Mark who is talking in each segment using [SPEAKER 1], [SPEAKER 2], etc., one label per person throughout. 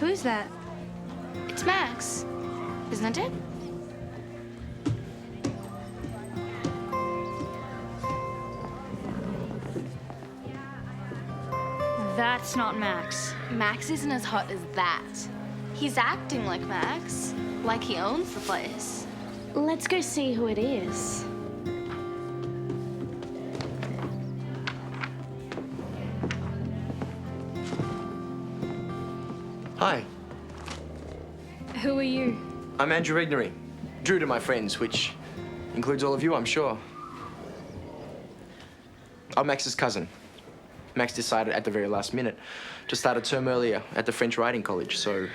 [SPEAKER 1] Who's that?
[SPEAKER 2] It's Max, isn't it?
[SPEAKER 1] That's not Max.
[SPEAKER 2] Max isn't as hot as that. He's acting like Max, like he owns the place.
[SPEAKER 3] Let's go see who it is.
[SPEAKER 4] Hi,
[SPEAKER 1] Who are you?
[SPEAKER 4] I'm Andrew Regnery. Drew to my friends, which includes all of you, I'm sure. I'm Max's cousin. Max decided at the very last minute to start a term earlier at the French Riding College, so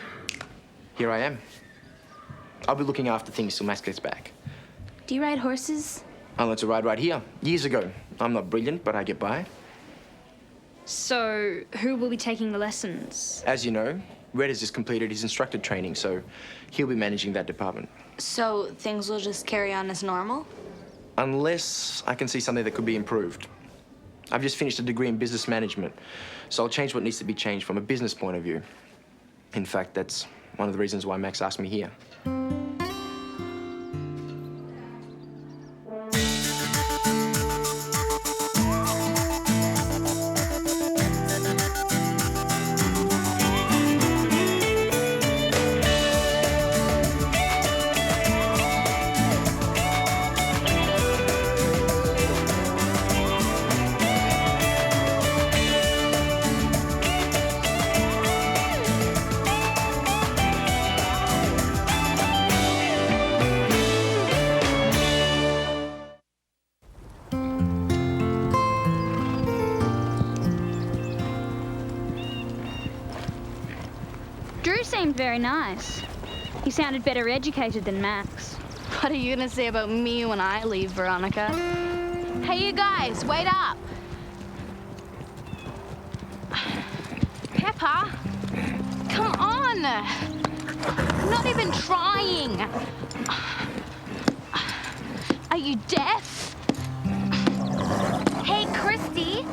[SPEAKER 4] here I am. I'll be looking after things till Max gets back.
[SPEAKER 2] Do you ride horses?
[SPEAKER 4] I learned to ride right here, years ago. I'm not brilliant, but I get by.
[SPEAKER 1] So, who will be taking the lessons?
[SPEAKER 4] As you know, Red has just completed his instructor training, so he'll be managing that department.
[SPEAKER 2] So things will just carry on as normal?
[SPEAKER 4] Unless I can see something that could be improved. I've just finished a degree in business management, so I'll change what needs to be changed from a business point of view. In fact, that's one of the reasons why Max asked me here.
[SPEAKER 1] Drew seemed very nice. He sounded better educated than Max.
[SPEAKER 2] What are you gonna say about me when I leave, Veronica? Hey, you guys, wait up! Peppa, come on! I'm not even trying! Are you deaf?
[SPEAKER 5] Hey, Christy,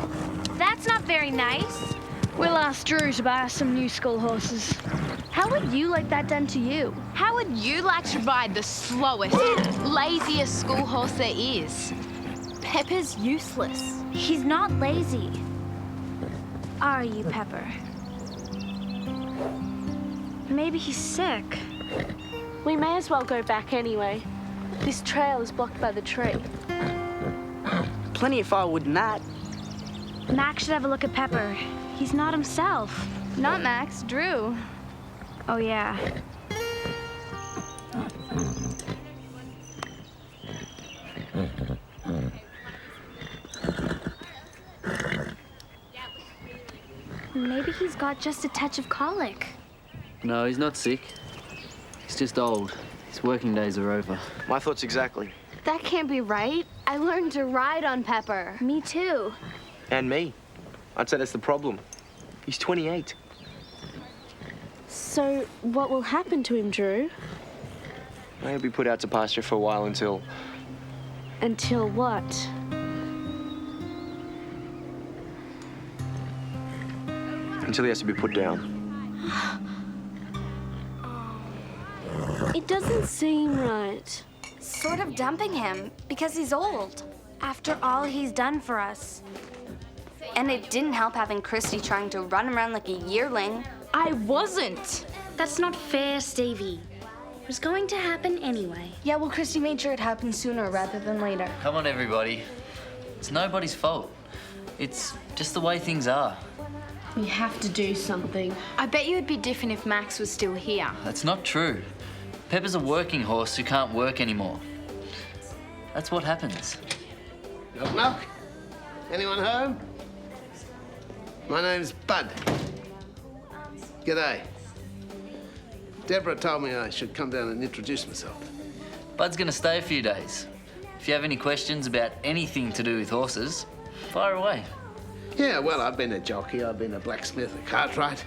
[SPEAKER 5] that's not very nice.
[SPEAKER 1] We'll ask Drew to buy us some new school horses.
[SPEAKER 2] How would you like that done to you? How would you like to ride the slowest, laziest school horse there is? Pepper's useless.
[SPEAKER 5] He's not lazy. Are you, Pepper?
[SPEAKER 1] Maybe he's sick.
[SPEAKER 3] We may as well go back anyway. This trail is blocked by the tree.
[SPEAKER 6] Plenty of firewood in that.
[SPEAKER 1] Max should have a look at Pepper. He's not himself.
[SPEAKER 2] Not Max, Drew.
[SPEAKER 1] Oh, yeah.
[SPEAKER 5] Maybe he's got just a touch of colic.
[SPEAKER 7] No, he's not sick. He's just old. His working days are over.
[SPEAKER 4] My thoughts exactly.
[SPEAKER 2] That can't be right. I learned to ride on Pepper.
[SPEAKER 5] Me too.
[SPEAKER 4] And me. I'd say that's the problem. He's 28.
[SPEAKER 3] So, what will happen to him, Drew?
[SPEAKER 4] He'll be put out to pasture for a while until...
[SPEAKER 3] Until what?
[SPEAKER 4] until he has to be put down.
[SPEAKER 3] It doesn't seem right.
[SPEAKER 5] Sort of dumping him because he's old. After all he's done for us.
[SPEAKER 2] And it didn't help having Christy trying to run around like a yearling.
[SPEAKER 5] I wasn't. That's not fair, Stevie. It was going to happen anyway.
[SPEAKER 2] Yeah, well, Christy made sure it happened sooner rather than later.
[SPEAKER 7] Come on, everybody. It's nobody's fault. It's just the way things are.
[SPEAKER 3] We have to do something.
[SPEAKER 2] I bet you it'd be different if Max was still here.
[SPEAKER 7] That's not true. Pepper's a working horse who can't work anymore. That's what happens.
[SPEAKER 8] Knock, knock. Anyone home? My name's Bud. G'day. Deborah told me I should come down and introduce myself.
[SPEAKER 7] Bud's gonna stay a few days. If you have any questions about anything to do with horses, fire away.
[SPEAKER 8] Yeah, well, I've been a jockey, I've been a blacksmith, a cartwright,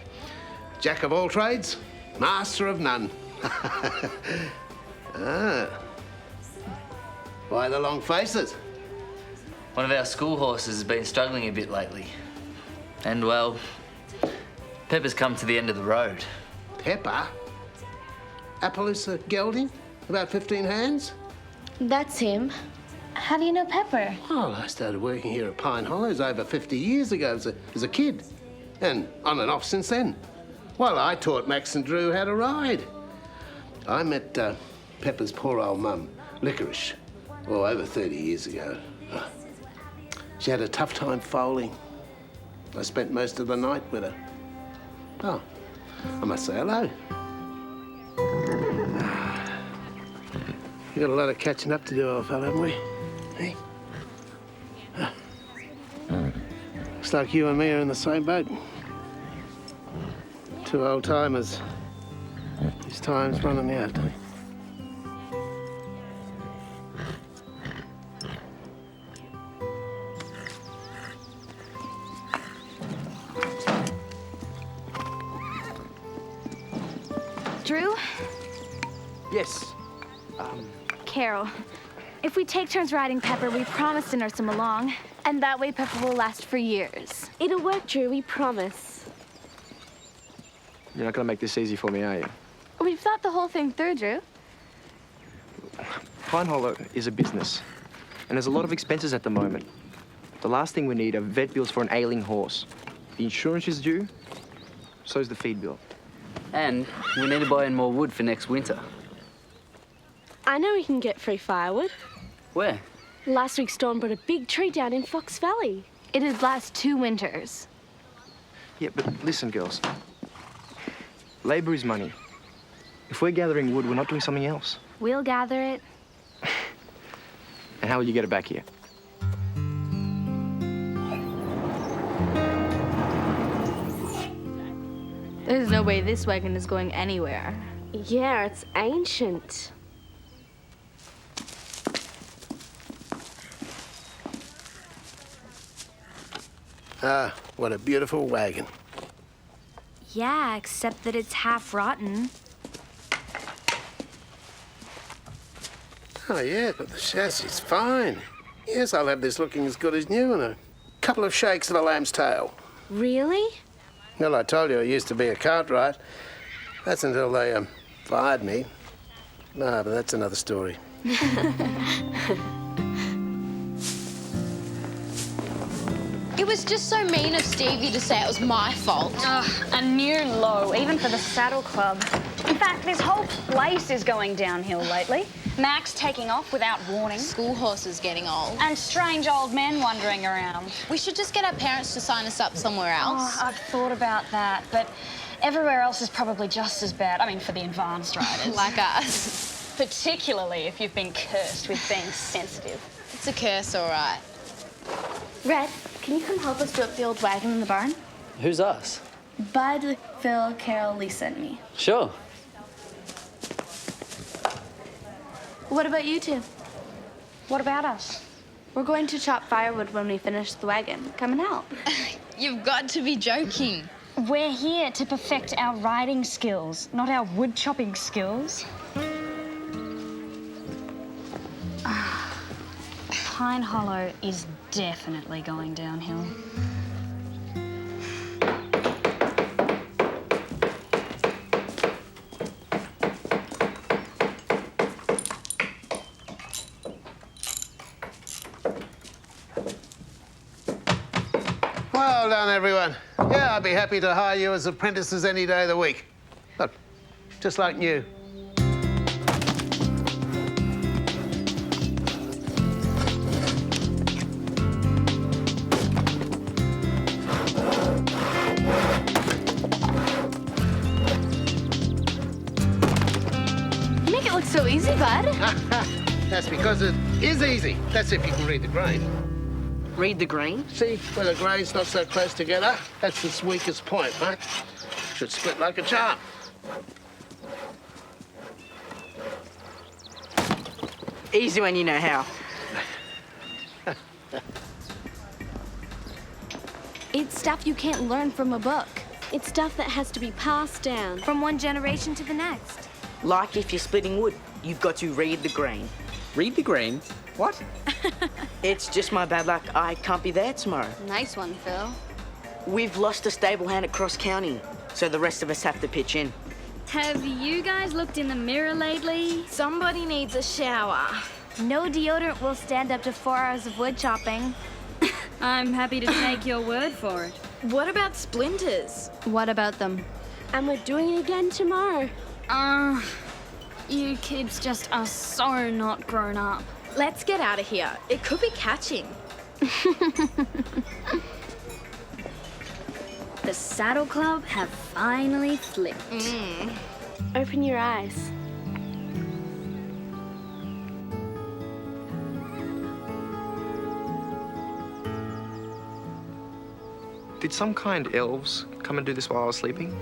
[SPEAKER 8] jack of all trades, master of none. Ah. Why the long faces?
[SPEAKER 7] One of our school horses has been struggling a bit lately. And, well, Pepper's come to the end of the road.
[SPEAKER 8] Pepper? Appaloosa gelding? About 15 hands?
[SPEAKER 5] That's him. How do you know Pepper?
[SPEAKER 8] Well, I started working here at Pine Hollows over 50 years ago as a kid. And on and off since then. Well, I taught Max and Drew how to ride. I met Pepper's poor old mum, Licorice, over 30 years ago. She had a tough time foaling. I spent most of the night with her. Oh, I must say hello. We've got a lot of catching up to do, old fellow, haven't we? Hey? Looks like you and me are in the same boat. Two old timers. This time's running out, don't we?
[SPEAKER 2] Drew?
[SPEAKER 4] Yes.
[SPEAKER 2] Carole, if we take turns riding Pepper, we promise to nurse him along. And that way Pepper will last for years.
[SPEAKER 3] It'll work, Drew, we promise.
[SPEAKER 4] You're not going to make this easy for me, are you?
[SPEAKER 2] We've thought the whole thing through, Drew.
[SPEAKER 4] Pine Hollow is a business, and there's a lot of expenses at the moment. The last thing we need are vet bills for an ailing horse. The insurance is due, so's the feed bill.
[SPEAKER 7] And we need to buy in more wood for next winter.
[SPEAKER 3] I know we can get free firewood.
[SPEAKER 7] Where?
[SPEAKER 3] Last week's storm brought a big tree down in Fox Valley.
[SPEAKER 2] It'd last 2 winters.
[SPEAKER 4] Yeah, but listen, girls. Labor is money. If we're gathering wood, we're not doing something else.
[SPEAKER 2] We'll gather it.
[SPEAKER 4] And how will you get it back here?
[SPEAKER 2] There's no way this wagon is going anywhere.
[SPEAKER 3] Yeah, it's ancient.
[SPEAKER 8] Ah, what a beautiful wagon.
[SPEAKER 2] Yeah, except that it's half rotten.
[SPEAKER 8] Oh, yeah, but the chassis is fine. Yes, I'll have this looking as good as new in a couple of shakes of a lamb's tail.
[SPEAKER 3] Really?
[SPEAKER 8] Well, I told you I used to be a cartwright. That's until they fired me. No, but that's another story.
[SPEAKER 6] It was just so mean of Stevie to say it was my fault.
[SPEAKER 1] A new low, even for the Saddle Club. In fact, this whole place is going downhill lately. Max taking off without warning.
[SPEAKER 6] School horses getting old.
[SPEAKER 1] And strange old men wandering around.
[SPEAKER 6] We should just get our parents to sign us up somewhere else.
[SPEAKER 1] Oh, I've thought about that, but everywhere else is probably just as bad. I mean, for the advanced riders.
[SPEAKER 6] Like us.
[SPEAKER 1] Particularly if you've been cursed with being sensitive.
[SPEAKER 6] It's a curse, all right.
[SPEAKER 5] Red, can you come help us do up the old wagon in the barn?
[SPEAKER 7] Who's us?
[SPEAKER 5] Bud, Phil, Carole, Lee sent me.
[SPEAKER 7] Sure.
[SPEAKER 5] What about you two?
[SPEAKER 1] What about us?
[SPEAKER 5] We're going to chop firewood when we finish the wagon. Come and help.
[SPEAKER 6] You've got to be joking.
[SPEAKER 1] We're here to perfect our riding skills, not our wood chopping skills. Pine Hollow is definitely going downhill.
[SPEAKER 8] Well done, everyone. Yeah, I'd be happy to hire you as apprentices any day of the week. Look, just like new.
[SPEAKER 2] You make it look so easy, Bud.
[SPEAKER 8] That's because it is easy. That's if you can read the grain.
[SPEAKER 9] Read the grain?
[SPEAKER 8] See, where the grain's not so close together, that's its weakest point, right? Should split like a charm.
[SPEAKER 9] Easy when you know how.
[SPEAKER 2] It's stuff you can't learn from a book.
[SPEAKER 3] It's stuff that has to be passed down.
[SPEAKER 2] From one generation to the next.
[SPEAKER 9] Like if you're splitting wood, you've got to read the grain.
[SPEAKER 10] Read the grain? What?
[SPEAKER 9] It's just my bad luck. I can't be there tomorrow.
[SPEAKER 6] Nice one, Phil.
[SPEAKER 9] We've lost a stable hand at Cross County, so the rest of us have to pitch in.
[SPEAKER 5] Have you guys looked in the mirror lately?
[SPEAKER 2] Somebody needs a shower.
[SPEAKER 11] No deodorant will stand up to 4 hours of wood chopping.
[SPEAKER 5] I'm happy to take your word for it.
[SPEAKER 2] What about splinters?
[SPEAKER 1] What about them?
[SPEAKER 3] And we're doing it again tomorrow.
[SPEAKER 5] You kids just are so not grown up.
[SPEAKER 2] Let's get out of here. It could be catching.
[SPEAKER 5] The Saddle Club have finally flipped.
[SPEAKER 3] Open your eyes.
[SPEAKER 4] Did some kind elves come and do this while I was sleeping?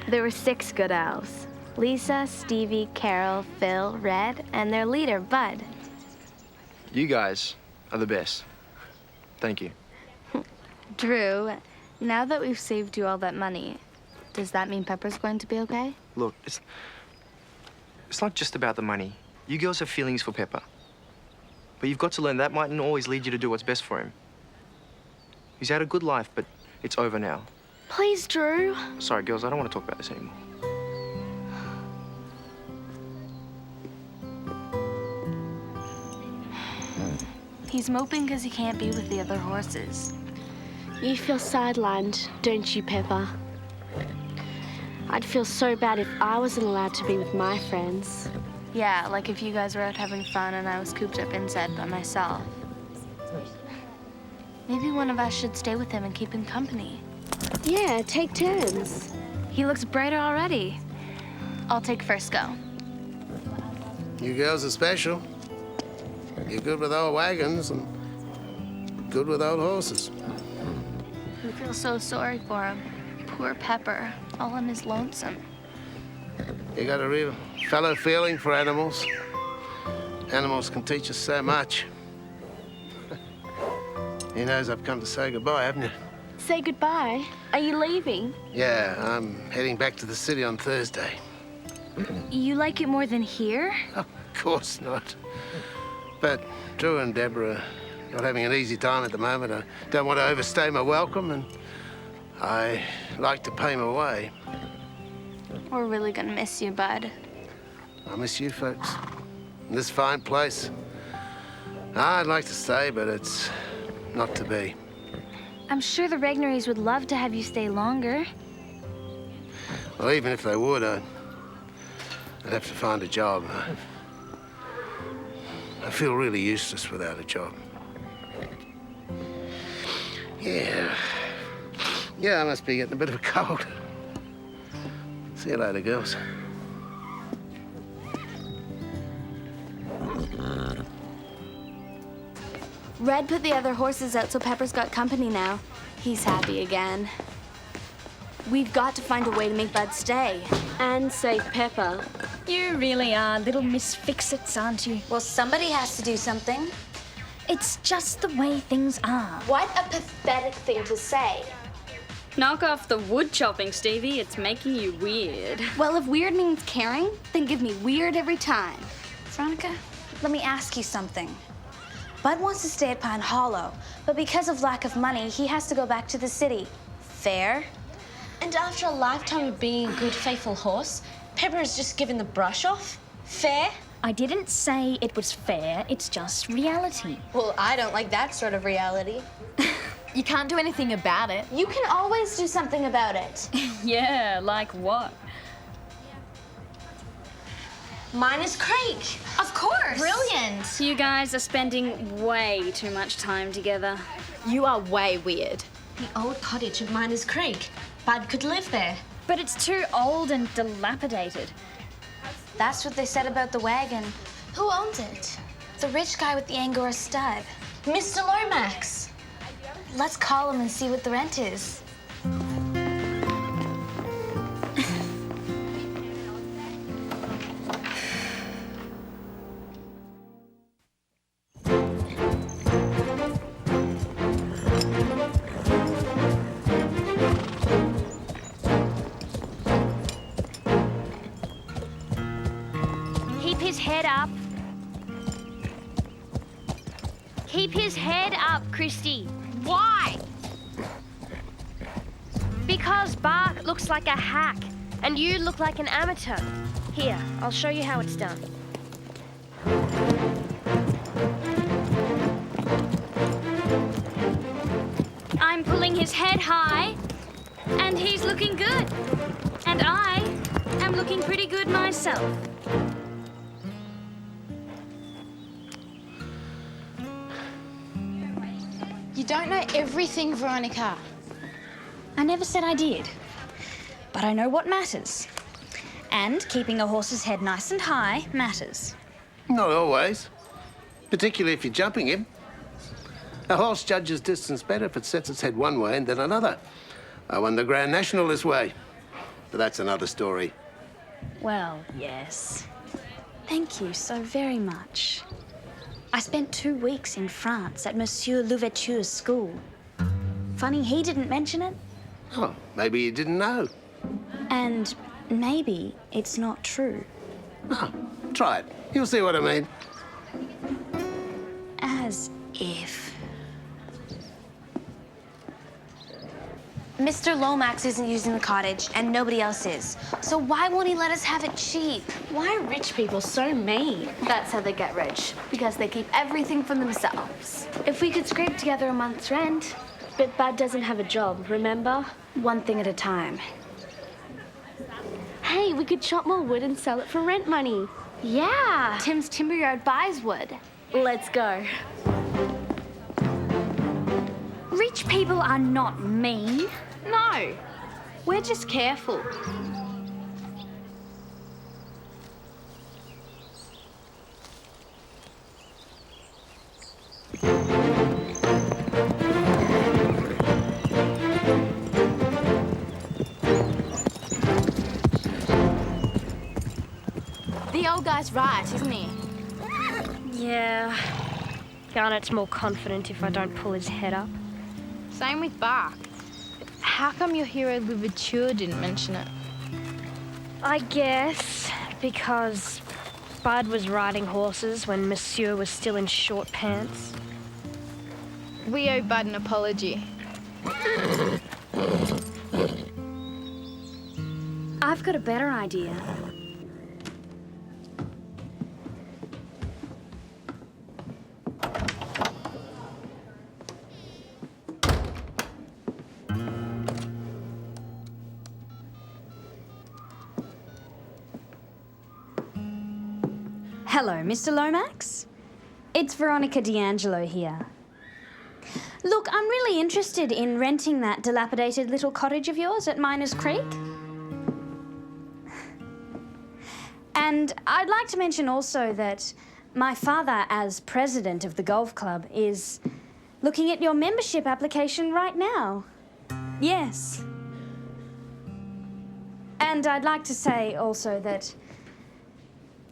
[SPEAKER 11] There were 6 good elves. Lisa, Stevie, Carole, Phil, Red, and their leader, Bud.
[SPEAKER 4] You guys are the best. Thank you.
[SPEAKER 11] Drew, now that we've saved you all that money, does that mean Pepper's going to be okay?
[SPEAKER 4] Look, it's not just about the money. You girls have feelings for Pepper. But you've got to learn that mightn't always lead you to do what's best for him. He's had a good life, but it's over now.
[SPEAKER 3] Please, Drew.
[SPEAKER 4] Sorry, girls, I don't want to talk about this anymore.
[SPEAKER 11] He's moping because he can't be with the other horses.
[SPEAKER 3] You feel sidelined, don't you, Pepper? I'd feel so bad if I wasn't allowed to be with my friends.
[SPEAKER 11] Yeah, like if you guys were out having fun and I was cooped up inside by myself. Maybe one of us should stay with him and keep him company.
[SPEAKER 3] Yeah, take turns.
[SPEAKER 11] He looks brighter already. I'll take first go.
[SPEAKER 8] You girls are special. You're good with old wagons and good with old horses.
[SPEAKER 11] I feel so sorry for him. Poor Pepper, all on his lonesome.
[SPEAKER 8] You got a real fellow feeling for animals. Animals can teach us so much. He knows I've come to say goodbye, haven't you?
[SPEAKER 3] Say goodbye. Are you leaving?
[SPEAKER 8] Yeah, I'm heading back to the city on Thursday.
[SPEAKER 11] You like it more than here?
[SPEAKER 8] Of course not. But Drew and Deborah are not having an easy time at the moment. I don't want to overstay my welcome, and I like to pay my way.
[SPEAKER 11] We're really gonna miss you, Bud.
[SPEAKER 8] I miss you folks. In this fine place. I'd like to stay, but it's not to be.
[SPEAKER 11] I'm sure the Regnaries would love to have you stay longer.
[SPEAKER 8] Well, even if they would, I'd have to find a job. I feel really useless without a job. Yeah, I must be getting a bit of a cold. See you later, girls.
[SPEAKER 11] Red put the other horses out so Pepper's got company now. He's happy again. We've got to find a way to make Bud stay.
[SPEAKER 3] And save Pepper.
[SPEAKER 5] You really are little Miss Fix-Its, aren't you?
[SPEAKER 1] Well, somebody has to do something.
[SPEAKER 5] It's just the way things are.
[SPEAKER 2] What a pathetic thing to say.
[SPEAKER 5] Knock off the wood chopping, Stevie. It's making you weird.
[SPEAKER 11] Well, if weird means caring, then give me weird every time.
[SPEAKER 1] Veronica, let me ask you something. Bud wants to stay at Pine Hollow, but because of lack of money, he has to go back to the city. Fair?
[SPEAKER 6] And after a lifetime of being a good, faithful horse, Pepper has just given the brush off? Fair?
[SPEAKER 5] I didn't say it was fair. It's just reality.
[SPEAKER 6] Well, I don't like that sort of reality.
[SPEAKER 2] You can't do anything about it.
[SPEAKER 1] You can always do something about it.
[SPEAKER 5] Yeah, like what?
[SPEAKER 6] Minus Creek. Of course. Brilliant.
[SPEAKER 5] You guys are spending way too much time together.
[SPEAKER 2] You are way weird.
[SPEAKER 6] The old cottage of Miners Creek. Bud could live there.
[SPEAKER 5] But it's too old and dilapidated.
[SPEAKER 1] That's what they said about the wagon.
[SPEAKER 6] Who owns it?
[SPEAKER 1] The rich guy with the Angora stud.
[SPEAKER 6] Mr. Lomax.
[SPEAKER 1] Let's call him and see what the rent is.
[SPEAKER 11] Keep his head up. Keep his head up, Christy. Why? Because Bark looks like a hack.
[SPEAKER 12] And you look like an amateur. Here, I'll show you how it's done.
[SPEAKER 5] I'm pulling his head high, and he's looking good. And I am looking pretty good myself.
[SPEAKER 6] You don't know everything, Veronica.
[SPEAKER 1] I never said I did. But I know what matters. And keeping a horse's head nice and high matters.
[SPEAKER 8] Not always. Particularly if you're jumping him. A horse judges distance better if it sets its head one way and then another. I won the Grand National this way. But that's another story.
[SPEAKER 1] Well, yes. Thank you so very much. I spent 2 weeks in France at Monsieur Louverture's school. Funny he didn't mention it.
[SPEAKER 8] Oh, maybe you didn't know.
[SPEAKER 1] And maybe it's not true.
[SPEAKER 8] Oh, try it. You'll see what I mean.
[SPEAKER 1] As if.
[SPEAKER 6] Mr. Lomax isn't using the cottage, and nobody else is. So why won't he let us have it cheap?
[SPEAKER 3] Why are rich people so mean?
[SPEAKER 11] That's how they get rich, because they keep everything for themselves.
[SPEAKER 3] If we could scrape together a month's rent. But Bud doesn't have a job, remember?
[SPEAKER 11] One thing at a time.
[SPEAKER 3] Hey, we could chop more wood and sell it for rent money.
[SPEAKER 11] Yeah, Tim's timber yard buys wood.
[SPEAKER 3] Let's go.
[SPEAKER 5] Rich people are not mean.
[SPEAKER 2] No, we're just careful.
[SPEAKER 11] The old guy's right, isn't he?
[SPEAKER 12] Yeah. Garnet's more confident if I don't pull his head up.
[SPEAKER 2] Same with Bach. How come your hero Louverture didn't mention it?
[SPEAKER 12] I guess because Bud was riding horses when Monsieur was still in short pants.
[SPEAKER 2] We owe Bud an apology.
[SPEAKER 1] I've got a better idea. Hello, Mr. Lomax. It's Veronica D'Angelo here. Look, I'm really interested in renting that dilapidated little cottage of yours at Miners Creek. And I'd like to mention also that my father, as president of the golf club, is looking at your membership application right now. Yes. And I'd like to say also that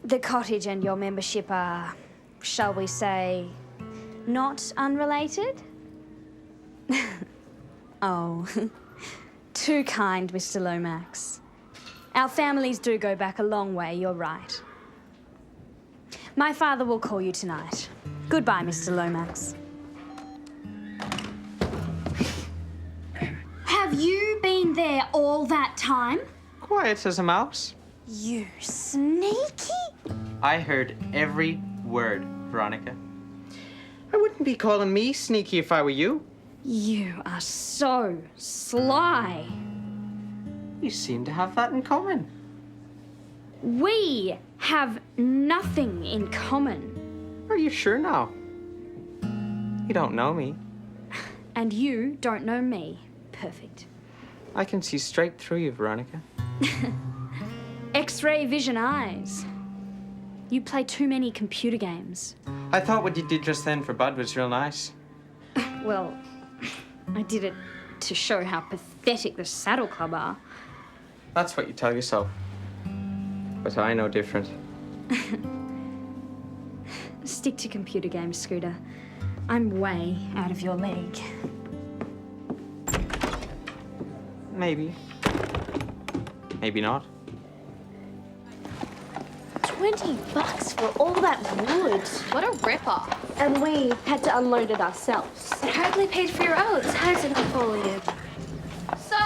[SPEAKER 1] the cottage and your membership are, shall we say, not unrelated? Oh, too kind, Mr. Lomax. Our families do go back a long way, you're right. My father will call you tonight. Goodbye, Mr. Lomax. Have you been there all that time?
[SPEAKER 10] Quiet as a mouse.
[SPEAKER 1] You sneaky!
[SPEAKER 10] I heard every word, Veronica. I wouldn't be calling me sneaky if I were you.
[SPEAKER 1] You are so sly.
[SPEAKER 10] You seem to have that in common.
[SPEAKER 1] We have nothing in common.
[SPEAKER 10] Are you sure now? You don't know me.
[SPEAKER 1] And you don't know me. Perfect.
[SPEAKER 10] I can see straight through you, Veronica.
[SPEAKER 1] X-ray vision eyes. You play too many computer games.
[SPEAKER 10] I thought what you did just then for Bud was real nice.
[SPEAKER 1] Well, I did it to show how pathetic the Saddle Club are.
[SPEAKER 10] That's what you tell yourself. But I know different.
[SPEAKER 1] Stick to computer games, Scooter. I'm way out of your league.
[SPEAKER 10] Maybe. Maybe not.
[SPEAKER 3] $20 for all that wood.
[SPEAKER 11] What a rip-off.
[SPEAKER 3] And we had to unload it ourselves.
[SPEAKER 11] It hardly paid for your oats, has it, Napoleon? So,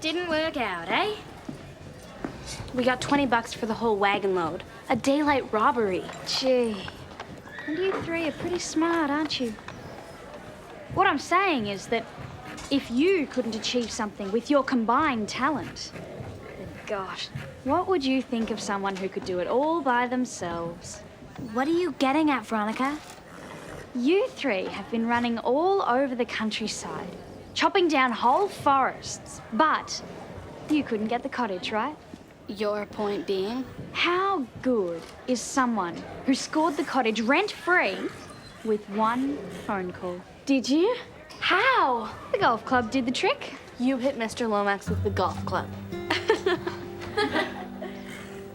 [SPEAKER 5] Didn't work out, eh?
[SPEAKER 3] We got $20 for the whole wagon load. A daylight robbery.
[SPEAKER 5] Gee. And you three are pretty smart, aren't you? What I'm saying is that if you couldn't achieve something with your combined talent, then gosh, what would you think of someone who could do it all by themselves?
[SPEAKER 11] What are you getting at, Veronica?
[SPEAKER 5] You three have been running all over the countryside, chopping down whole forests, but you couldn't get the cottage, right?
[SPEAKER 3] Your point being?
[SPEAKER 5] How good is someone who scored the cottage rent-free with one phone call?
[SPEAKER 3] Did you? How?
[SPEAKER 5] The golf club did the trick.
[SPEAKER 3] You hit Mr. Lomax with the golf club.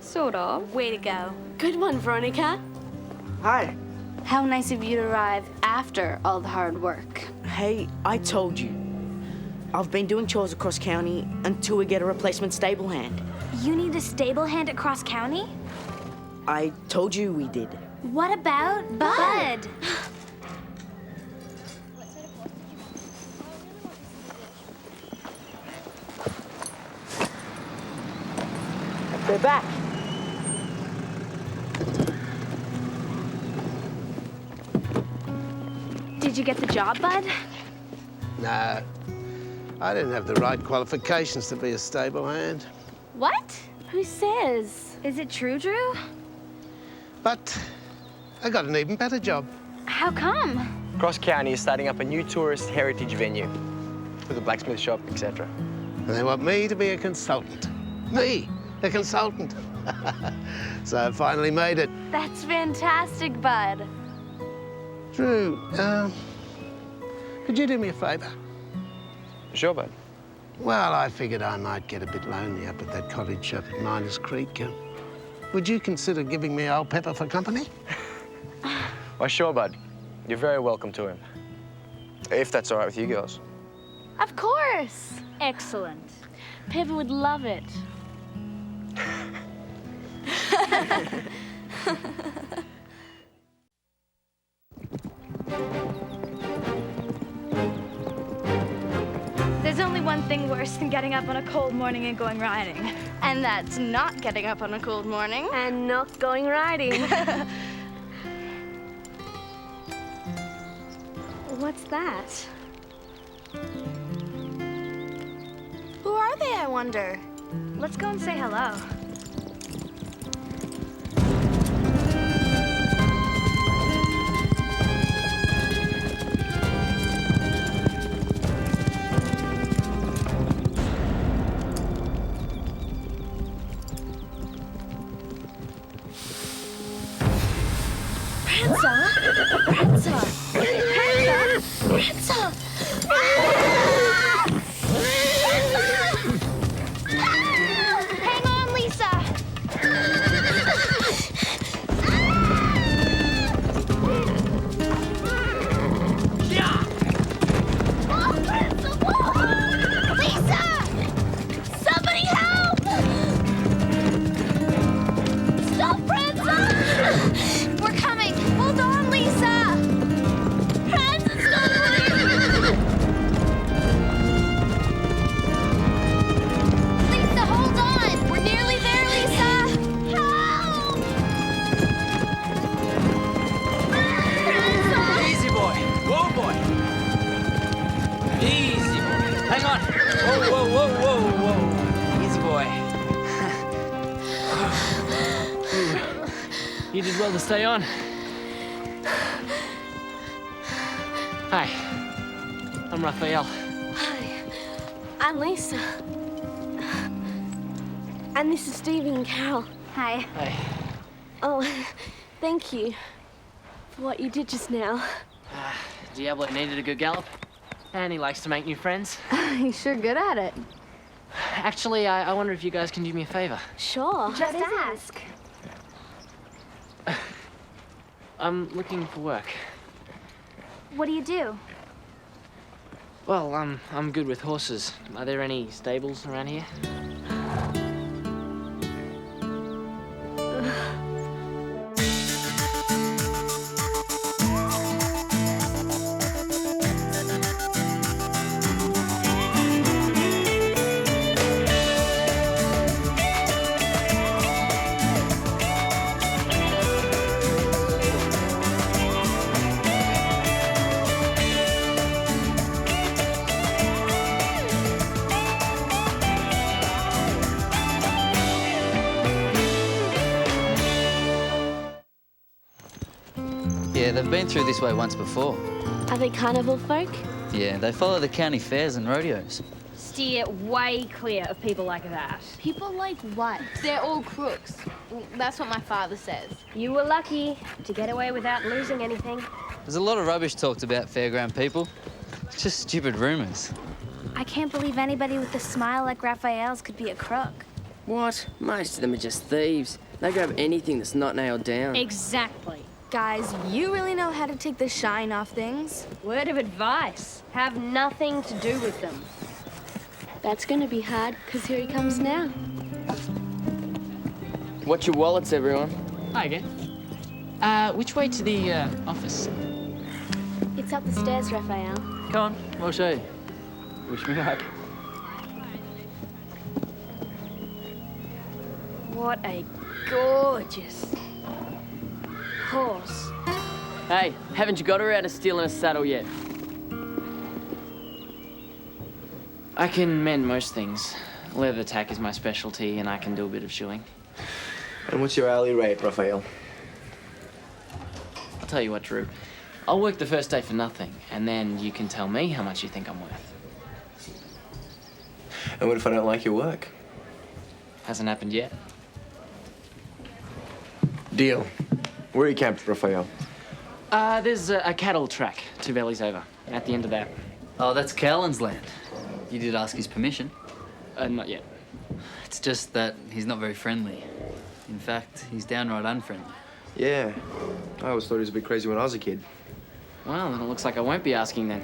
[SPEAKER 5] Sort of.
[SPEAKER 3] Way to go. Good one, Veronica.
[SPEAKER 9] Hi.
[SPEAKER 3] How nice of you to arrive after all the hard work.
[SPEAKER 9] Hey, I told you. I've been doing chores across county until we get a replacement stable hand.
[SPEAKER 11] You need a stable hand at Cross County?
[SPEAKER 9] I told you we did.
[SPEAKER 11] What about Bud?
[SPEAKER 9] They're back.
[SPEAKER 5] Did you get the job, Bud?
[SPEAKER 8] No, I didn't have the right qualifications to be a stable hand.
[SPEAKER 3] What? Who says?
[SPEAKER 5] Is it true, Drew?
[SPEAKER 8] But I got an even better job.
[SPEAKER 5] How come?
[SPEAKER 4] Cross County is starting up a new tourist heritage venue with a blacksmith shop, etc.
[SPEAKER 8] And they want me to be a consultant. Me, a consultant. So I finally made it.
[SPEAKER 3] That's fantastic, Bud.
[SPEAKER 8] Drew, could you do me a favour?
[SPEAKER 4] Sure, bud.
[SPEAKER 8] Well, I figured I might get a bit lonely up at that cottage up at Miners Creek. Would you consider giving me old Pepper for company?
[SPEAKER 4] Why, sure, bud. You're very welcome to him. If that's all right with you girls.
[SPEAKER 3] Of course.
[SPEAKER 5] Excellent.
[SPEAKER 3] Pepper would love it.
[SPEAKER 5] There's only one thing worse than getting up on a cold morning and going riding.
[SPEAKER 3] And that's not getting up on a cold morning. And not going riding.
[SPEAKER 5] What's that?
[SPEAKER 3] Who are they, I wonder?
[SPEAKER 5] Let's go and say hello.
[SPEAKER 11] Hang on, Lisa! Lisa! Somebody help! Stop, Prancer! We're coming! Hold on, Lisa! Prancer's Lisa, hold on! We're nearly there, Lisa! Help! Prancer!
[SPEAKER 7] Easy, boy. Whoa, boy. Easy, boy. Hang on. Whoa, whoa, whoa, whoa, whoa. Easy, boy. You did well to stay on. Hi. I'm Raphael.
[SPEAKER 3] Hi, I'm Lisa. And this is Stevie and Carole.
[SPEAKER 5] Hi.
[SPEAKER 7] Hey.
[SPEAKER 3] Oh, thank you for what you did just now.
[SPEAKER 10] Diablo needed a good gallop, and he likes to make new friends.
[SPEAKER 3] He's sure good at it.
[SPEAKER 10] Actually, I wonder if you guys can do me a favor.
[SPEAKER 3] Sure.
[SPEAKER 5] Just ask.
[SPEAKER 10] I'm looking for work.
[SPEAKER 5] What do you do?
[SPEAKER 10] Well, I'm good with horses. Are there any stables around here?
[SPEAKER 7] Yeah, they've been through this way once before.
[SPEAKER 3] Are they carnival folk?
[SPEAKER 7] Yeah, they follow the county fairs and rodeos.
[SPEAKER 5] Steer way clear of people like that.
[SPEAKER 2] People like what? They're all crooks. That's what my father says.
[SPEAKER 12] You were lucky to get away without losing anything.
[SPEAKER 7] There's a lot of rubbish talked about fairground people. It's just stupid rumours.
[SPEAKER 11] I can't believe anybody with a smile like Raphael's could be a crook.
[SPEAKER 13] What? Most of them are just thieves. They grab anything that's not nailed down.
[SPEAKER 5] Exactly.
[SPEAKER 11] Guys, you really know how to take the shine off things.
[SPEAKER 12] Word of advice, have nothing to do with them.
[SPEAKER 3] That's going to be hard, because here he comes now.
[SPEAKER 13] Watch your wallets, everyone.
[SPEAKER 10] Hi again. Which way to the office?
[SPEAKER 3] It's up the stairs, Raphael.
[SPEAKER 7] Come on, I'll show you.
[SPEAKER 10] Wish me luck.
[SPEAKER 12] What a gorgeous horse.
[SPEAKER 13] Hey, haven't you got her out of stealing a saddle yet?
[SPEAKER 10] I can mend most things. Leather tack is my specialty, and I can do a bit of shoeing.
[SPEAKER 4] And what's your hourly rate, Raphael?
[SPEAKER 10] I'll tell you what, Drew. I'll work the first day for nothing, and then you can tell me how much you think I'm worth.
[SPEAKER 4] And what if I don't like your work?
[SPEAKER 10] Hasn't happened yet.
[SPEAKER 4] Deal. Where are you camped, Raphael?
[SPEAKER 10] There's a cattle track 2 valleys over, at the end of that.
[SPEAKER 7] Oh, that's Cowland's land. You did ask his permission.
[SPEAKER 10] Not yet.
[SPEAKER 7] It's just that he's not very friendly. In fact, he's downright unfriendly.
[SPEAKER 4] Yeah. I always thought he was a bit crazy when I was a kid.
[SPEAKER 10] Well, then it looks like I won't be asking then.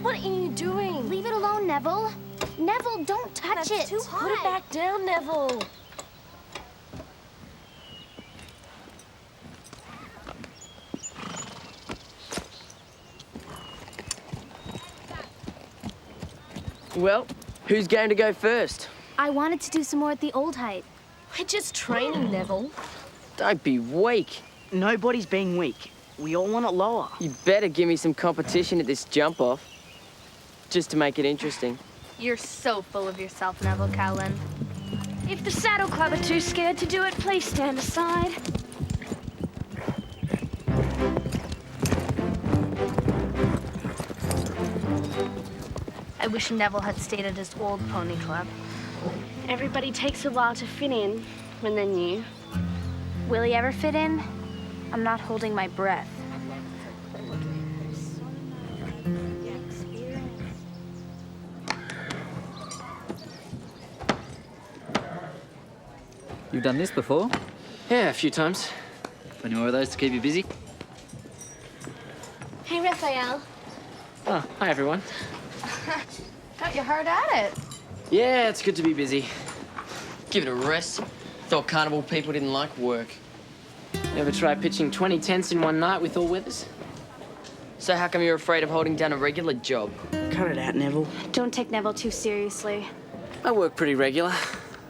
[SPEAKER 11] What are you doing? Leave it alone, Neville. Neville, don't touch it.
[SPEAKER 12] Too high. Put it back down, Neville.
[SPEAKER 13] Well, who's going to go first?
[SPEAKER 11] I wanted to do some more at the old height.
[SPEAKER 12] We're just training, Neville.
[SPEAKER 13] Don't be weak.
[SPEAKER 9] Nobody's being weak. We all want it lower.
[SPEAKER 13] You better give me some competition at this jump-off, just to make it interesting.
[SPEAKER 11] You're so full of yourself, Neville Cowland.
[SPEAKER 5] If the Saddle Club are too scared to do it, please stand aside.
[SPEAKER 11] I wish Neville had stayed at his old pony club.
[SPEAKER 3] Everybody takes a while to fit in when they're new.
[SPEAKER 11] Will he ever fit in? I'm not holding my breath.
[SPEAKER 7] You've done this before?
[SPEAKER 10] Yeah, a few times.
[SPEAKER 7] Any more of those to keep you busy?
[SPEAKER 3] Hey, Raphael.
[SPEAKER 10] Oh, hi everyone.
[SPEAKER 2] Got you hard at it.
[SPEAKER 13] Yeah, it's good to be busy. Give it a rest. Thought carnival people didn't like work.
[SPEAKER 10] Ever try pitching 20 tents in one night with all weathers?
[SPEAKER 13] So how come you're afraid of holding down a regular job?
[SPEAKER 9] Cut it out, Neville.
[SPEAKER 11] Don't take Neville too seriously.
[SPEAKER 10] I work pretty regular.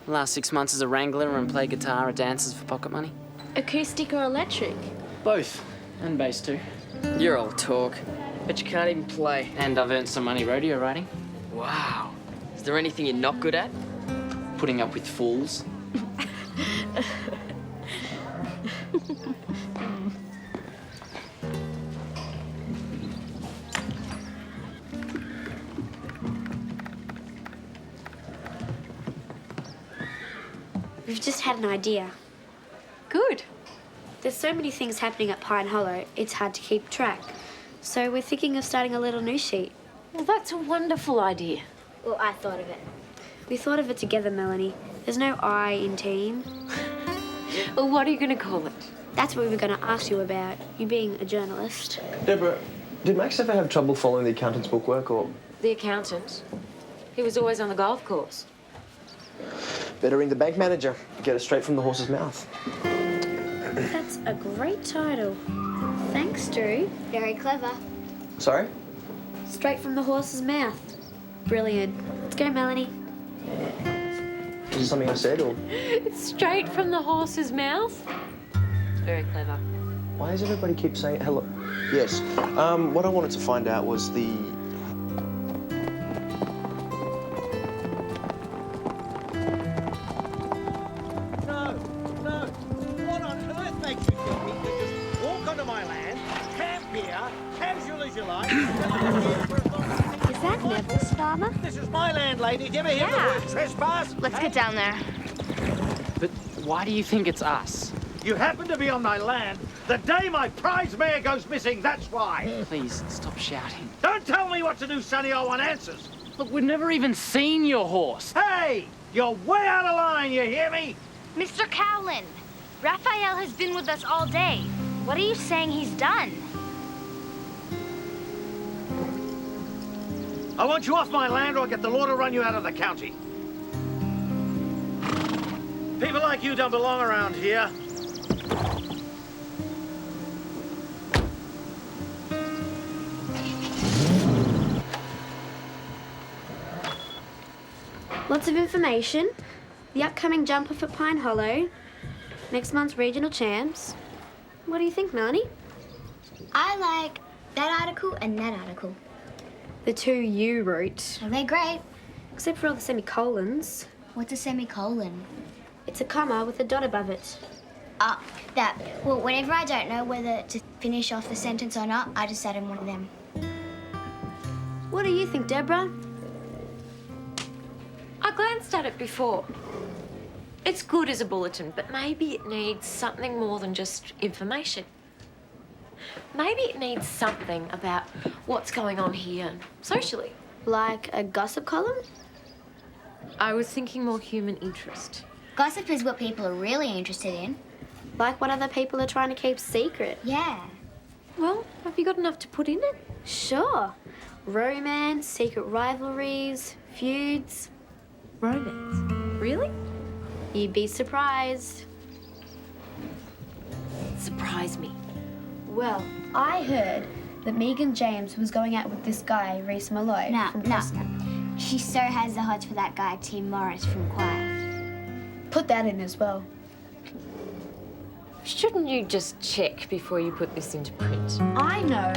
[SPEAKER 10] Last 6 months as a wrangler and play guitar at dances for pocket money.
[SPEAKER 3] Acoustic or electric?
[SPEAKER 10] Both. And bass too.
[SPEAKER 13] You're all talk, but you can't even play.
[SPEAKER 10] And I've earned some money rodeo riding.
[SPEAKER 13] Wow. Is there anything you're not good at?
[SPEAKER 10] Putting up with fools.
[SPEAKER 14] We've just had an idea.
[SPEAKER 5] Good.
[SPEAKER 14] There's so many things happening at Pine Hollow, it's hard to keep track. So we're thinking of starting a little news sheet.
[SPEAKER 12] Well, that's a wonderful idea.
[SPEAKER 14] Well, I thought of it. We thought of it together, Melanie. There's no I in teen.
[SPEAKER 12] Well, what are you going to call it?
[SPEAKER 14] That's what we were going to ask you about, you being a journalist.
[SPEAKER 4] Deborah, did Max ever have trouble following the accountant's bookwork, or...?
[SPEAKER 12] The accountant. He was always on the golf course.
[SPEAKER 4] Better ring the bank manager. Get it straight from the horse's mouth.
[SPEAKER 14] That's a great title. Thanks, Drew. Very clever.
[SPEAKER 4] Sorry?
[SPEAKER 14] Straight from the horse's mouth. Brilliant. Let's go, Melanie.
[SPEAKER 4] Is it something I said, or...?
[SPEAKER 12] It's straight from the horse's mouth. Very clever.
[SPEAKER 4] Why does everybody keep saying hello? Yes. What I wanted to find out was the...
[SPEAKER 15] No. What on earth makes you think we could
[SPEAKER 11] Father?
[SPEAKER 15] This is my land, lady. Did you ever hear the word trespass?
[SPEAKER 2] Let's get down there.
[SPEAKER 10] But why do you think it's us?
[SPEAKER 15] You happen to be on my land the day my prize mare goes missing, that's why.
[SPEAKER 10] Please, stop shouting.
[SPEAKER 15] Don't tell me what to do, Sonny. I want answers.
[SPEAKER 10] Look, we've never even seen your horse.
[SPEAKER 15] Hey! You're way out of line, you hear me?
[SPEAKER 12] Mr. Cowlin, Raphael has been with us all day. What are you saying he's done?
[SPEAKER 15] I want you off my land or I'll get the law to run you out of the county. People like you don't belong around here.
[SPEAKER 14] Lots of information. The upcoming jump off at Pine Hollow. Next month's regional champs. What do you think, Melanie?
[SPEAKER 16] I like that article and that article.
[SPEAKER 14] The two you wrote.
[SPEAKER 16] Well, they're great.
[SPEAKER 14] Except for all the semicolons.
[SPEAKER 16] What's a semicolon?
[SPEAKER 14] It's a comma with a dot above it.
[SPEAKER 16] Ah, that. Well, whenever I don't know whether to finish off the sentence or not, I just add in one of them.
[SPEAKER 14] What do you think, Deborah?
[SPEAKER 17] I glanced at it before. It's good as a bulletin, but maybe it needs something more than just information. Maybe it needs something about what's going on here socially.
[SPEAKER 14] Like a gossip column?
[SPEAKER 17] I was thinking more human interest.
[SPEAKER 16] Gossip is what people are really interested in.
[SPEAKER 14] Like what other people are trying to keep secret.
[SPEAKER 16] Yeah.
[SPEAKER 17] Well, have you got enough to put in it?
[SPEAKER 14] Sure. Romance, secret rivalries, feuds.
[SPEAKER 17] Romance? Really?
[SPEAKER 14] You'd be surprised.
[SPEAKER 17] Surprise me.
[SPEAKER 14] Well, I heard that Megan James was going out with this guy, Reese Malloy.
[SPEAKER 16] No. She so has the hots for that guy, Tim Morris from Choir.
[SPEAKER 14] Put that in as well.
[SPEAKER 17] Shouldn't you just check before you put this into print?
[SPEAKER 14] I know.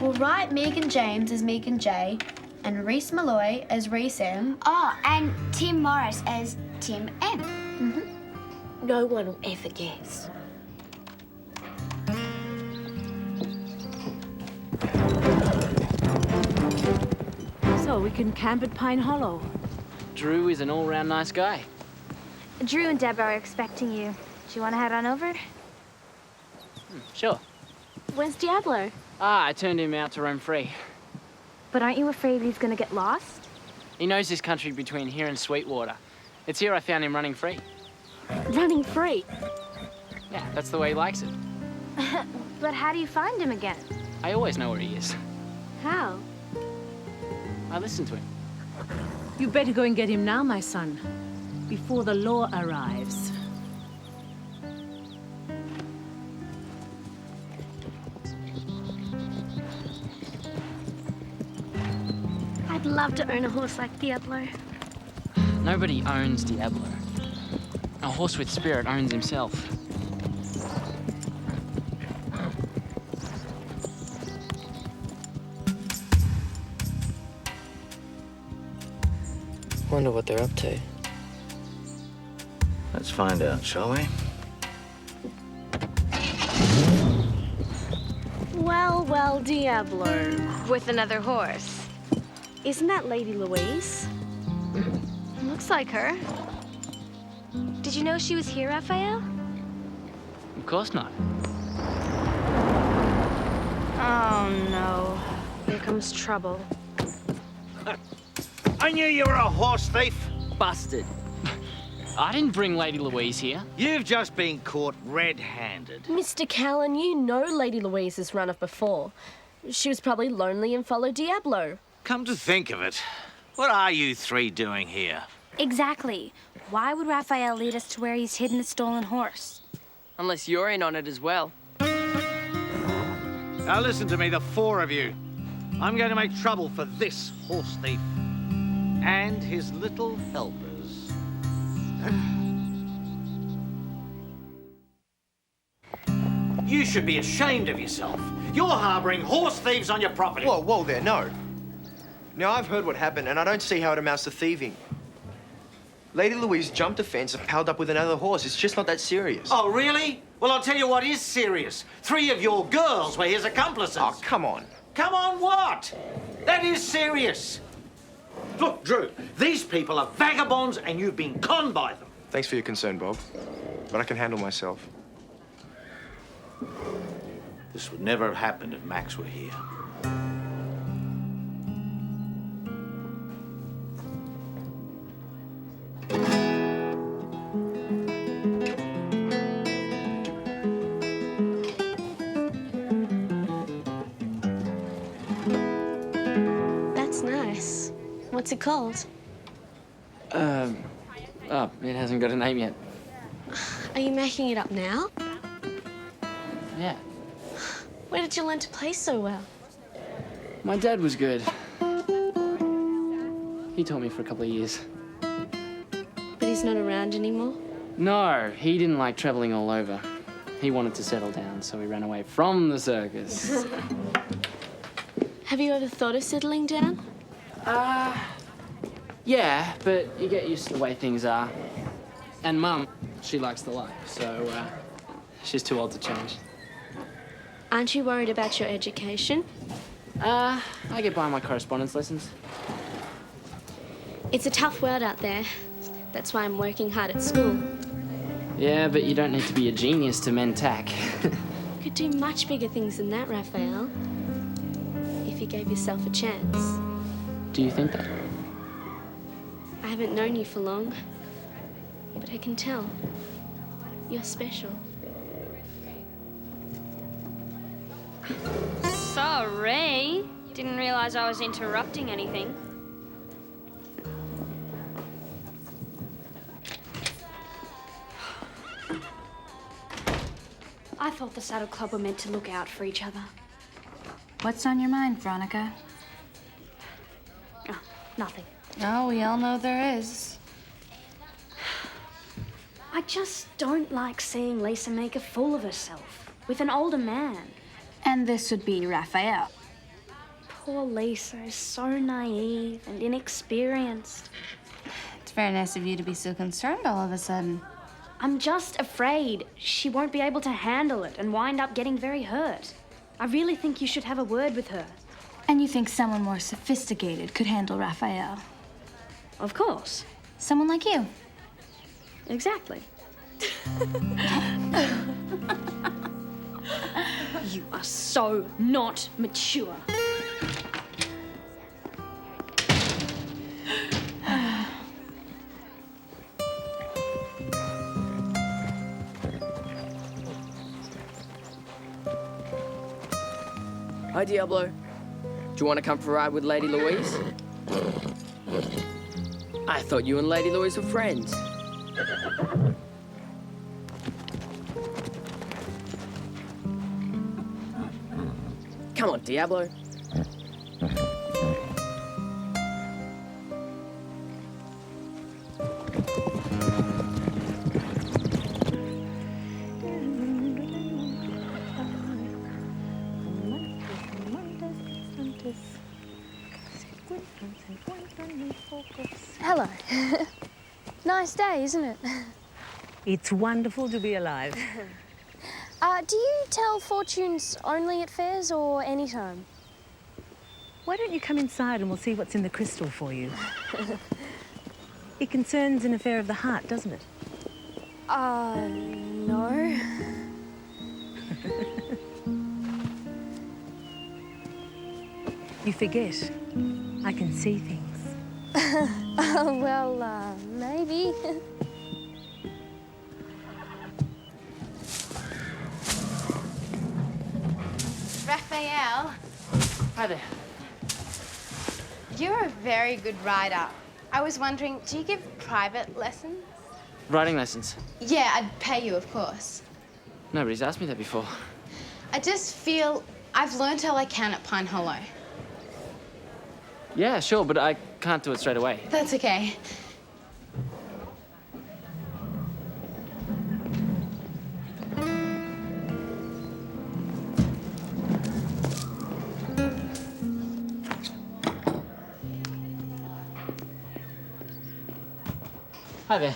[SPEAKER 14] We'll write Megan James as Megan J and Reese Malloy as Reese M.
[SPEAKER 16] Oh, and Tim Morris as Tim M.
[SPEAKER 14] Mm-hmm.
[SPEAKER 17] No one will ever guess.
[SPEAKER 18] So we can camp at Pine Hollow.
[SPEAKER 10] Drew is an all-round nice guy.
[SPEAKER 12] Drew and Deborah are expecting you. Do you want to head on over?
[SPEAKER 10] Sure.
[SPEAKER 14] Where's Diablo?
[SPEAKER 10] I turned him out to roam free.
[SPEAKER 12] But aren't you afraid he's going to get lost?
[SPEAKER 10] He knows this country between here and Sweetwater. It's here I found him running free.
[SPEAKER 12] Running free?
[SPEAKER 10] Yeah, that's the way he likes it.
[SPEAKER 12] But how do you find him again?
[SPEAKER 10] I always know where he is.
[SPEAKER 14] How?
[SPEAKER 10] I listen to him.
[SPEAKER 18] You better go and get him now, my son, before the law arrives.
[SPEAKER 12] I'd love to own a horse like Diablo.
[SPEAKER 10] Nobody owns Diablo. A horse with spirit owns himself.
[SPEAKER 13] Wonder what they're up to.
[SPEAKER 19] Let's find out, shall we?
[SPEAKER 3] Well, well, Diablo.
[SPEAKER 12] With another horse.
[SPEAKER 3] Isn't that Lady Louise?
[SPEAKER 12] Looks like her. Did you know she was here, Raphael?
[SPEAKER 10] Of course not.
[SPEAKER 12] Oh, no. Here comes trouble.
[SPEAKER 15] I knew you were a horse thief.
[SPEAKER 10] Busted. I didn't bring Lady Louise here.
[SPEAKER 15] You've just been caught red-handed.
[SPEAKER 3] Mr. Callan, you know Lady Louise has run off before. She was probably lonely and followed Diablo.
[SPEAKER 15] Come to think of it, what are you three doing here?
[SPEAKER 5] Exactly. Why would Raphael lead us to where he's hidden a stolen horse?
[SPEAKER 13] Unless you're in on it as well.
[SPEAKER 15] Now listen to me, the four of you. I'm going to make trouble for this horse thief and his little helpers. You should be ashamed of yourself. You're harboring horse thieves on your property.
[SPEAKER 4] Whoa, whoa there, no. Now, I've heard what happened, and I don't see how it amounts to thieving. Lady Louise jumped a fence and palled up with another horse. It's just not that serious.
[SPEAKER 15] Oh, really? Well, I'll tell you what is serious. 3 of your girls were his accomplices.
[SPEAKER 4] Oh, come on.
[SPEAKER 15] Come on what? That is serious. Look, Drew, these people are vagabonds and you've been conned by them.
[SPEAKER 4] Thanks for your concern, Bob. But I can handle myself.
[SPEAKER 15] This would never have happened if Max were here.
[SPEAKER 6] That's nice. What's it called?
[SPEAKER 13] Oh, it hasn't got a name yet.
[SPEAKER 6] Are you making it up now?
[SPEAKER 13] Yeah.
[SPEAKER 6] Where did you learn to play so well?
[SPEAKER 13] My dad was good. He taught me for a couple of years.
[SPEAKER 6] But he's not around anymore?
[SPEAKER 13] No, he didn't like traveling all over. He wanted to settle down, so he ran away from the circus.
[SPEAKER 6] Have you ever thought of settling down?
[SPEAKER 13] Yeah, but you get used to the way things are. And Mum, she likes the life, so she's too old to change.
[SPEAKER 6] Aren't you worried about your education?
[SPEAKER 13] I get by on my correspondence lessons.
[SPEAKER 6] It's a tough world out there. That's why I'm working hard at school.
[SPEAKER 13] Yeah, but you don't need to be a genius to mend tack.
[SPEAKER 6] You could do much bigger things than that, Raphael. If you gave yourself a chance.
[SPEAKER 13] Do you think that?
[SPEAKER 6] I haven't known you for long, but I can tell. You're special.
[SPEAKER 5] Sorry. Didn't realize I was interrupting anything. I thought the Saddle Club were meant to look out for each other.
[SPEAKER 19] What's on your mind, Veronica?
[SPEAKER 5] Oh, nothing.
[SPEAKER 19] Oh, we all know there is.
[SPEAKER 5] I just don't like seeing Lisa make a fool of herself with an older man.
[SPEAKER 19] And this would be Raphael.
[SPEAKER 5] Poor Lisa is so naive and inexperienced.
[SPEAKER 19] It's very nice of you to be so concerned all of a sudden.
[SPEAKER 5] I'm just afraid she won't be able to handle it and wind up getting very hurt. I really think you should have a word with her.
[SPEAKER 19] And you think someone more sophisticated could handle Raphael?
[SPEAKER 5] Of course.
[SPEAKER 19] Someone like you.
[SPEAKER 5] Exactly. You are so not mature.
[SPEAKER 13] Hi, Diablo. Do you want to come for a ride with Lady Louise? I thought you and Lady Louise were friends. Come on, Diablo.
[SPEAKER 12] Hello. Nice day, isn't it?
[SPEAKER 18] It's wonderful to be alive.
[SPEAKER 12] Do you tell fortunes only at fairs or any time?
[SPEAKER 18] Why don't you come inside and we'll see what's in the crystal for you? It concerns an affair of the heart, doesn't it?
[SPEAKER 12] No.
[SPEAKER 18] You forget. I can see things.
[SPEAKER 12] Well, maybe.
[SPEAKER 20] Raphael,
[SPEAKER 13] Hi there.
[SPEAKER 20] you're a very good rider. I was wondering, do you give private lessons?
[SPEAKER 13] Riding lessons.
[SPEAKER 20] Yeah, I'd pay you, of course.
[SPEAKER 13] Nobody's asked me that before.
[SPEAKER 20] I just feel I've learned all I can at Pine Hollow.
[SPEAKER 13] Yeah, sure, but I can't do it straight away.
[SPEAKER 20] That's okay.
[SPEAKER 13] Hi there.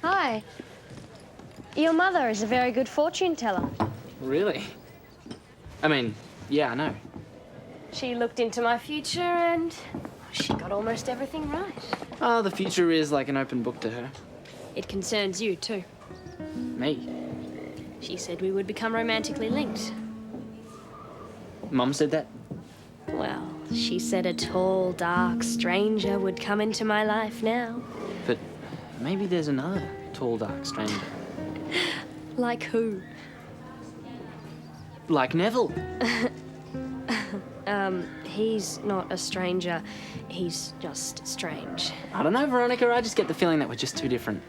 [SPEAKER 12] Hi. Your mother is a very good fortune teller.
[SPEAKER 13] Really? I mean, yeah, I know.
[SPEAKER 12] She looked into my future and she got got almost everything right.
[SPEAKER 13] Oh, the future is like an open book to her.
[SPEAKER 12] It concerns you, too.
[SPEAKER 13] Me?
[SPEAKER 12] She said we would become romantically linked.
[SPEAKER 13] Mum said that?
[SPEAKER 12] Well, she said a tall, dark stranger would come into my life now.
[SPEAKER 13] But maybe there's another tall, dark stranger.
[SPEAKER 12] Like who?
[SPEAKER 13] Like Neville.
[SPEAKER 12] He's not a stranger. He's just strange.
[SPEAKER 13] I don't know, Veronica. I just get the feeling that we're just too different.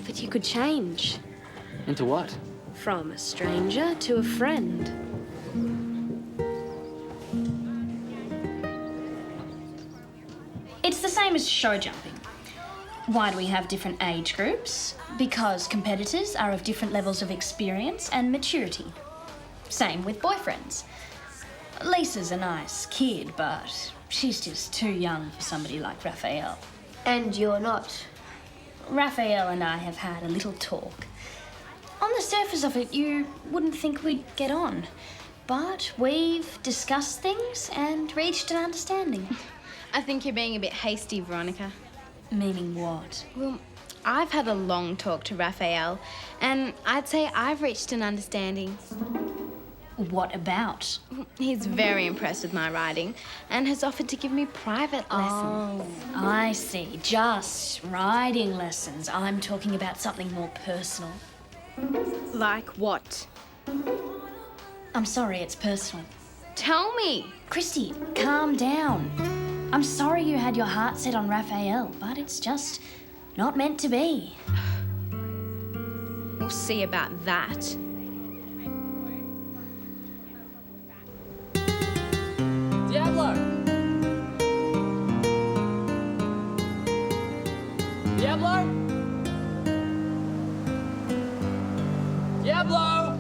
[SPEAKER 12] But you could change.
[SPEAKER 13] Into what?
[SPEAKER 12] From a stranger to a friend.
[SPEAKER 5] It's the same as show jumping. Why do we have different age groups? Because competitors are of different levels of experience and maturity. Same with boyfriends. Lisa's a nice kid, but she's just too young for somebody like Raphael.
[SPEAKER 14] And you're not.
[SPEAKER 5] Raphael and I have had a little talk. On the surface of it, you wouldn't think we'd get on. But we've discussed things and reached an understanding.
[SPEAKER 20] I think you're being a bit hasty, Veronica.
[SPEAKER 5] Meaning what?
[SPEAKER 20] Well, I've had a long talk to Raphael, and I'd say I've reached an understanding.
[SPEAKER 5] What about?
[SPEAKER 20] He's very impressed with my riding and has offered to give me private lessons.
[SPEAKER 5] Oh, I see. Just riding lessons. I'm talking about something more personal.
[SPEAKER 20] Like what?
[SPEAKER 5] I'm sorry, it's personal.
[SPEAKER 20] Tell me.
[SPEAKER 5] Christy, calm down. I'm sorry you had your heart set on Raphael, but it's just not meant to be.
[SPEAKER 20] We'll see about that.
[SPEAKER 13] Diablo! Diablo! Diablo!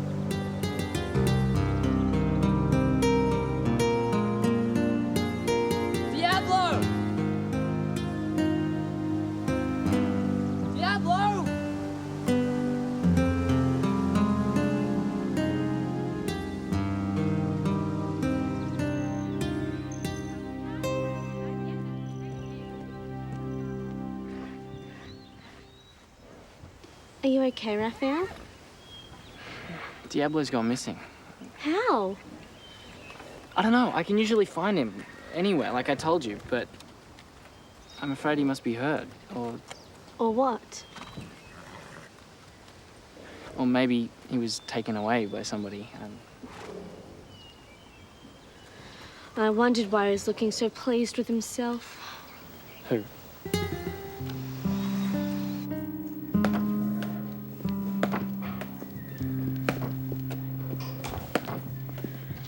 [SPEAKER 13] Diablo! Diablo!
[SPEAKER 3] Are you okay, Raphael?
[SPEAKER 13] Diablo's gone missing.
[SPEAKER 3] How?
[SPEAKER 13] I don't know. I can usually find him anywhere, like I told you, but I'm afraid he must be hurt,
[SPEAKER 3] Or what?
[SPEAKER 13] or maybe he was taken away by somebody.
[SPEAKER 3] I wondered why he was looking so pleased with himself.
[SPEAKER 13] Who?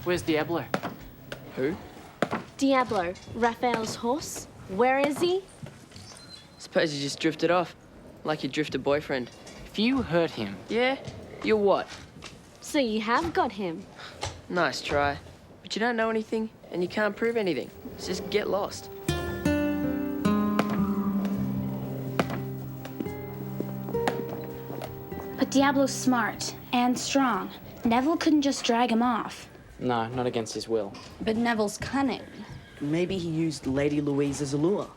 [SPEAKER 13] Where's Diablo? Who?
[SPEAKER 3] Diablo, Raphael's horse. Where is he?
[SPEAKER 21] Suppose he just drifted off, like you drift a boyfriend.
[SPEAKER 13] If you hurt him...
[SPEAKER 21] Yeah? You're what?
[SPEAKER 3] So you have got him.
[SPEAKER 21] Nice try. But you don't know anything, and you can't prove anything. So just get lost.
[SPEAKER 5] But Diablo's smart and strong. Neville couldn't just drag him off.
[SPEAKER 13] No, not against his will.
[SPEAKER 1] But Neville's cunning.
[SPEAKER 9] Maybe he used Lady Louise as a lure.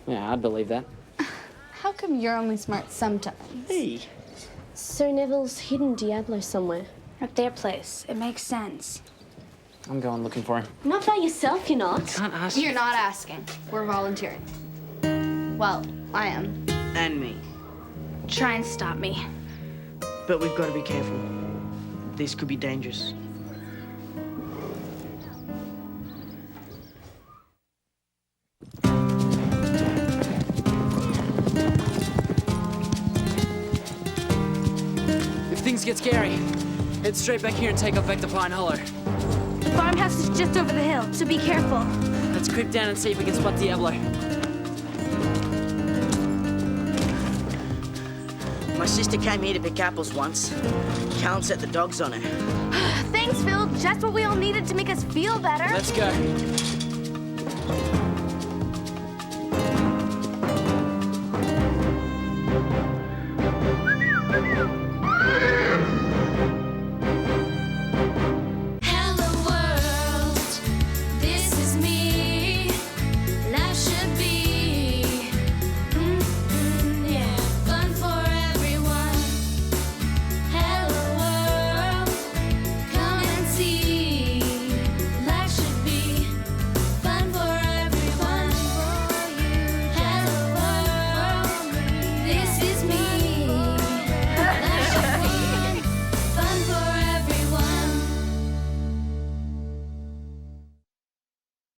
[SPEAKER 13] Yeah, I'd believe that.
[SPEAKER 1] How come you're only smart sometimes?
[SPEAKER 9] Hey.
[SPEAKER 3] So Neville's hidden Diablo somewhere.
[SPEAKER 5] At their place. It makes sense.
[SPEAKER 13] I'm going looking for him.
[SPEAKER 3] Not by yourself, you're not.
[SPEAKER 13] Can't ask.
[SPEAKER 1] You're not asking. We're volunteering. Well, I am.
[SPEAKER 9] And me.
[SPEAKER 5] Try and stop me.
[SPEAKER 9] But we've got to be careful. This could be dangerous.
[SPEAKER 13] If things get scary, head straight back here and take off back to Pine Hollow.
[SPEAKER 11] The farmhouse is just over the hill, so be careful.
[SPEAKER 13] Let's creep down and see if we can spot Diablo.
[SPEAKER 9] My sister came here to pick apples once. Callum set the dogs on her.
[SPEAKER 11] Thanks, Phil. Just what we all needed to make us feel better.
[SPEAKER 13] Let's go.
[SPEAKER 22] Hello world, this is me.
[SPEAKER 8] is me.